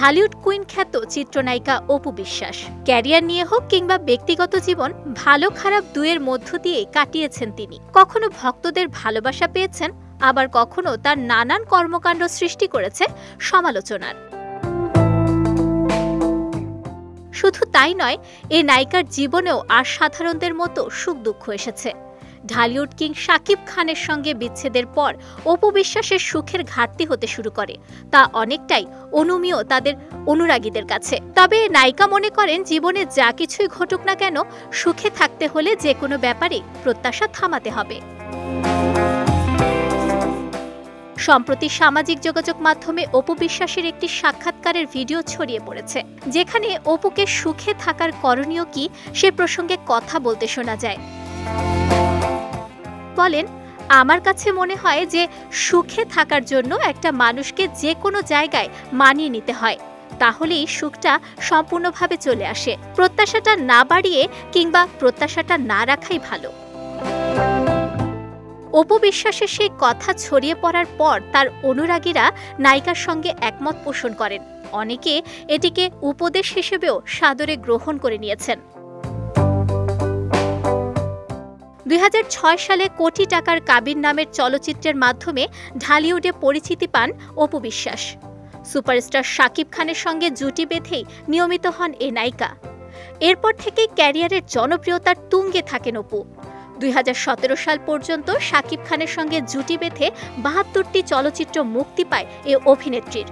Dhallywood queen খ্যাত চিত্রনায়িকা Apu Biswas career নিয়ে হোক কিংবা ব্যক্তিগত জীবন ভালো খারাপ দুয়ের মধ্য দিয়ে কাটিয়েছেন তিনি। কখনো ভক্তদের ভালোবাসা পেয়েছেন, আবার কখনো তার নানান কর্মকাণ্ড সৃষ্টি করেছে সমালোচনার। শুধু তাই নয়, এই নায়িকার জীবনেও আর সাধারণদের মতো সুখ দুঃখ এসেছে। ঢালিউড কিং শাকিব খানের সঙ্গে বিচ্ছেদের পর অপু বিশ্বাসের সুখের ঘাটতি হতে শুরু করে, তা অনেকটাই অনুমেয় তাদের অনুরাগীদের কাছে। তবে নায়িকা মনে করেন, জীবনে যা কিছুই ঘটুক না কেন, সুখে থাকতে হলে যে কোনো ব্যাপারে প্রত্যাশা থামাতে হবে। সম্প্রতি সামাজিক যোগাযোগ মাধ্যমে অপু বিশ্বাসের একটি সাক্ষাৎকারের ভিডিও ছড়িয়ে পড়েছে, যেখানে অপুকে সুখে থাকার করণীয় কি সে প্রসঙ্গে কথা বলতে শোনা যায়। বলেন, আমার কাছে মনে হয় যে সুখে থাকার জন্য একটা মানুষকে যে কোনো জায়গায় মানিয়ে নিতে হয়, তাহলেই সুখটা সম্পূর্ণভাবে চলে আসে। প্রত্যাশাটা না বাড়িয়ে কিংবা প্রত্যাশাটা না রাখাই ভালো। অপু বিশ্বাসের সেই কথা ছড়িয়ে পড়ার পর তার অনুরাগীরা নায়িকার সঙ্গে একমত পোষণ করেন। অনেকে এটিকে উপদেশ হিসেবেও সাদরে গ্রহণ করে নিয়েছেন। 2006 সালে কোটি টাকার কাবিন নামের চলচ্চিত্রের মাধ্যমে ঢালিউডে পরিচিতি পান অপু বিশ্বাস। সুপারস্টার শাকিব খানের সঙ্গে জুটি বেঁধেই নিয়মিত হন এই নায়িকা। এরপর থেকে ক্যারিয়ারের জনপ্রিয়তার তুঙ্গে থাকেন অপু। 2017 সাল পর্যন্ত শাকিব খানের সঙ্গে জুটি বেঁধে 72টি চলচ্চিত্র মুক্তি পায় এ অভিনেত্রীর।